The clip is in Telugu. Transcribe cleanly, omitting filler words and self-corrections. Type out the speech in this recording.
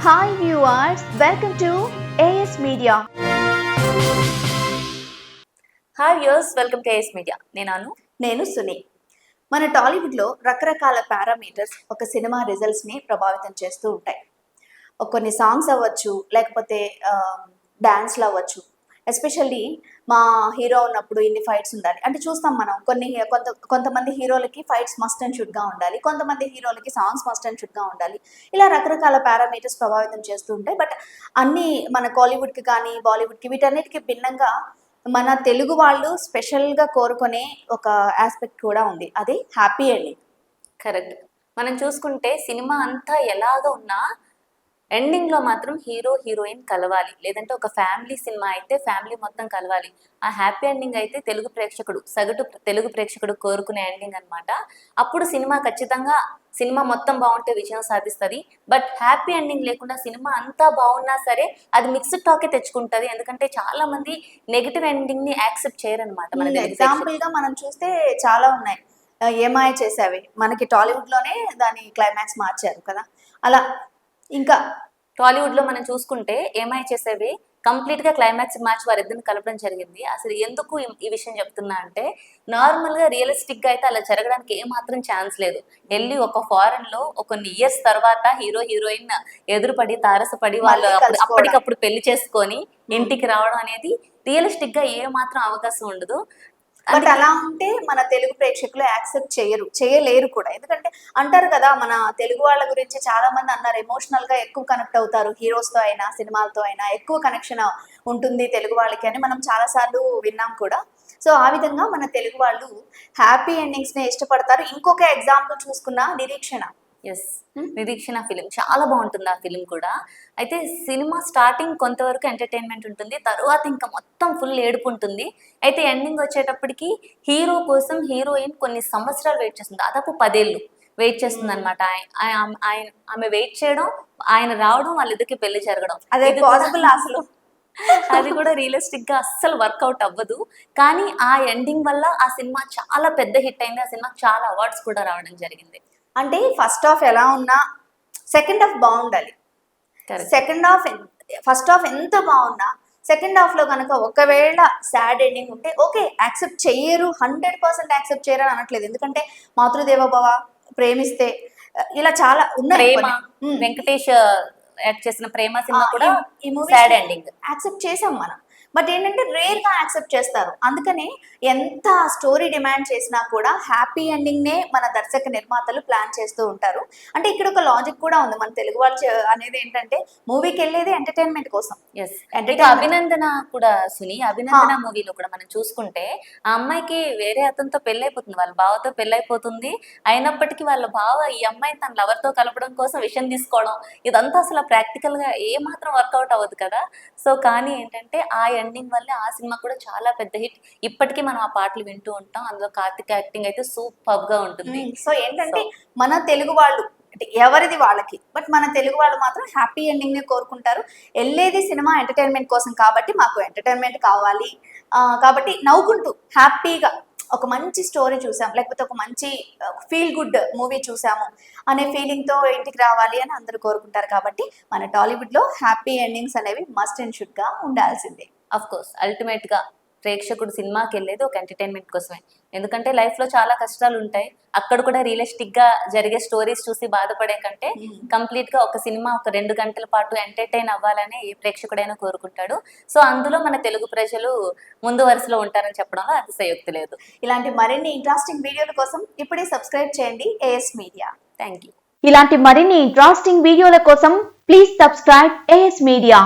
Hi viewers, welcome to AS Media. Hi viewers, welcome to AS Media. నేను సుని. మన టాలీవుడ్లో రకరకాల పారామీటర్స్ ఒక సినిమా రిజల్ట్స్ని ప్రభావితం చేస్తూ ఉంటాయి. కొన్ని సాంగ్స్ అవ్వచ్చు, లేకపోతే డ్యాన్స్లు అవ్వచ్చు. ఎస్పెషల్లీ మా హీరో ఉన్నప్పుడు ఇన్ని ఫైట్స్ ఉండాలి అంటే చూస్తాం మనం. కొంతమంది హీరోలకి ఫైట్స్ మస్ట్ అండ్ షుడ్గా ఉండాలి, కొంతమంది హీరోలకి సాంగ్స్ మస్ట్ అండ్ షుడ్గా ఉండాలి. ఇలా రకరకాల పారామీటర్స్ ప్రభావితం చేస్తూ ఉంటాయి. బట్ అన్నీ మన కాలీవుడ్కి కానీ బాలీవుడ్కి వీటన్నిటికీ భిన్నంగా మన తెలుగు వాళ్ళు స్పెషల్గా కోరుకునే ఒక ఆస్పెక్ట్ కూడా ఉంది, అది హ్యాపీ ఎండింగ్. కరెక్ట్. మనం చూసుకుంటే సినిమా అంతా ఎలాగ ఉన్నా ఎండింగ్లో మాత్రం హీరో హీరోయిన్ కలవాలి, లేదంటే ఒక ఫ్యామిలీ సినిమా అయితే ఫ్యామిలీ మొత్తం కలవాలి. ఆ హ్యాపీ ఎండింగ్ అయితే సగటు తెలుగు ప్రేక్షకుడు కోరుకునే ఎండింగ్ అనమాట. అప్పుడు సినిమా ఖచ్చితంగా సినిమా మొత్తం బాగుంటే విజయం సాధిస్తుంది. బట్ హ్యాపీ ఎండింగ్ లేకుండా సినిమా అంతా బాగున్నా సరే అది మిక్స్డ్ టాకే తెచ్చుకుంటుంది. ఎందుకంటే చాలా మంది నెగిటివ్ ఎండింగ్ ని యాక్సెప్ట్ చేయరనమాట. ఎగ్జాంపుల్ గా మనం చూస్తే చాలా ఉన్నాయి. ఏమాయ చేసావి మనకి టాలీవుడ్ లోనే దాని క్లైమాక్స్ మార్చారు కదా. అలా ఇంకా టాలీవుడ్ లో మనం చూసుకుంటే ఏమై చేసేవి కంప్లీట్ గా క్లైమాక్స్ మ్యాచ్ వారిద్దరిని కలపడం జరిగింది. అసలు ఎందుకు ఈ విషయం చెప్తున్నా అంటే, నార్మల్ గా రియలిస్టిక్ గా అయితే అలా జరగడానికి ఏమాత్రం ఛాన్స్ లేదు. వెళ్ళి ఒక ఫారెన్ లో కొన్ని ఇయర్స్ తర్వాత హీరో హీరోయిన్ ఎదురుపడి తారసపడి వాళ్ళు అప్పటికప్పుడు పెళ్లి చేసుకొని ఇంటికి రావడం అనేది రియలిస్టిక్ గా ఏ మాత్రం అవకాశం ఉండదు. బట్ అలా ఉంటే మన తెలుగు ప్రేక్షకులు యాక్సెప్ట్ చేయలేరు కూడా. ఎందుకంటే అంటారు కదా, మన తెలుగు వాళ్ళ గురించి చాలా మంది అన్నారు, ఎమోషనల్ గా ఎక్కువ కనెక్ట్ అవుతారు, హీరోస్ తో అయినా సినిమాలతో అయినా ఎక్కువ కనెక్షన్ ఉంటుంది తెలుగు వాళ్ళకి అని మనం చాలా సార్లు విన్నాం కూడా. సో ఆ విధంగా మన తెలుగు వాళ్ళు హ్యాపీ ఎండింగ్స్ ని ఇష్టపడతారు. ఇంకొక ఎగ్జాంపుల్ చూసుకున్న నిరీక్షణ. ఎస్, నిరీక్షణ ఫిలిం చాలా బాగుంటుంది. ఆ ఫిలిం కూడా అయితే సినిమా స్టార్టింగ్ కొంతవరకు ఎంటర్టైన్మెంట్ ఉంటుంది, తర్వాత ఇంకా మొత్తం ఫుల్ ఏడుపు ఉంటుంది. అయితే ఎండింగ్ వచ్చేటప్పటికి హీరో కోసం హీరోయిన్ కొన్ని సంవత్సరాలు వెయిట్ చేస్తుంది, దాదాపు 10 ఏళ్ళు వెయిట్ చేస్తుంది అనమాట. ఆమె వెయిట్ చేయడం, ఆయన రావడం, వాళ్ళిద్దరికి పెళ్లి జరగడం, అదే పాసిబుల్ అసలు. అది కూడా రియలిస్టిక్ గా అస్సలు వర్కౌట్ అవ్వదు. కానీ ఆ ఎండింగ్ వల్ల ఆ సినిమా చాలా పెద్ద హిట్ అయింది. ఆ సినిమా చాలా అవార్డ్స్ కూడా రావడం జరిగింది. అంటే ఫస్ట్ హాఫ్ ఎలా ఉన్నా సెకండ్ హాఫ్ బాగుండాలి. ఫస్ట్ హాఫ్ ఎంత బాగున్నా సెకండ్ హాఫ్ లో కనుక ఒకవేళ సాడ్ ఎండింగ్ ఉంటే ఓకే, యాక్సెప్ట్ చెయ్యరు, 100% యాక్సెప్ట్ చేయరు అని అనట్లేదు. ఎందుకంటే మాతృదేవోభవ, ప్రేమిస్తే, ఇలా చాలా ఉన్నాయి. వెంకటేష్ యాక్ట్ చేసిన ప్రేమ సినిమా కూడా ఈ మూవీ సాడ్ ఎండింగ్ యాక్సెప్ట్ చేసాం మనం. బట్ ఏంటంటే రేర్ గా యాక్సెప్ట్ చేస్తారు. అందుకనే ఎంత స్టోరీ డిమాండ్ చేసినా కూడా హ్యాపీ ఎండింగ్ నే మన దర్శక నిర్మాతలు ప్లాన్ చేస్తూ ఉంటారు. అంటే ఇక్కడ ఒక లాజిక్ కూడా ఉంది. మన తెలుగు వాళ్ళు అనేది ఏంటంటే మూవీకి వెళ్ళేది ఎంటర్టైన్మెంట్ కోసం. అభినందన కూడా సుని, అభినందన మూవీలో కూడా మనం చూసుకుంటే ఆ అమ్మాయికి వేరే అతనితో పెళ్ళైపోతుంది, వాళ్ళ బావతో పెళ్ళైపోతుంది. అయినప్పటికీ వాళ్ళ బావ ఈ అమ్మాయి తన లవర్ తో కలపడం కోసం విషయం తీసుకోవడం, ఇదంతా అసలు ప్రాక్టికల్ గా ఏ మాత్రం వర్కౌట్ అవ్వదు కదా. సో కానీ ఏంటంటే ఆ ఎండింగ్ వల్ల ఆ సినిమా కూడా చాలా పెద్ద హిట్. ఇప్పటికీ మనం ఆ పాటలు వింటూ ఉంటాం. అందులో కార్తిక్ యాక్టింగ్ అయితే సూపర్ గా ఉంటుంది. సో ఏంటంటే మన తెలుగు వాళ్ళు ఎవరిది వాళ్ళకి, బట్ మన తెలుగు వాళ్ళు మాత్రం హ్యాపీ ఎండింగ్ ని కోరుకుంటారు. వెళ్ళేది సినిమా ఎంటర్టైన్మెంట్ కోసం కాబట్టి మాకు ఎంటర్టైన్మెంట్ కావాలి, కాబట్టి నవ్వుకుంటూ హ్యాపీగా ఒక మంచి స్టోరీ చూసాం, లేకపోతే ఒక మంచి ఫీల్ గుడ్ మూవీ చూసాము అనే ఫీలింగ్ తో ఇంటికి రావాలి అని అందరూ కోరుకుంటారు. కాబట్టి మన టాలీవుడ్ లో హ్యాపీ ఎండింగ్స్ అనేవి మస్ట్ అండ్ షుడ్ గా ఉండాల్సిందే. అఫ్ కోర్స్ అల్టిమేట్ గా ప్రేక్షకుడు సినిమాకి వెళ్ళేది ఒక ఎంటర్టైన్మెంట్ కోసమే. ఎందుకంటే లైఫ్ లో చాలా కష్టాలు ఉంటాయి, అక్కడ కూడా రియలిస్టిక్ గా జరిగే స్టోరీస్ చూసి బాధపడే కంటే కంప్లీట్ గా ఒక సినిమా ఒక 2 గంటల పాటు ఎంటర్టైన్ అవ్వాలని ఏ ప్రేక్షకుడైనా కోరుకుంటాడు. సో అందులో మన తెలుగు ప్రజలు ముందు వరుసలో ఉంటారని చెప్పడంలో అతిశయోక్తి లేదు. ఇలాంటి మరిన్ని ఇంట్రెస్టింగ్ వీడియోల కోసం ఇప్పుడే సబ్స్క్రైబ్ చేయండి ఏఎస్ మీడియా. Thank you. ఇలాంటి మరిన్ని ఇంట్రెస్టింగ్ వీడియోల కోసం ప్లీజ్ సబ్స్క్రైబ్ ఏఎస్ మీడియా.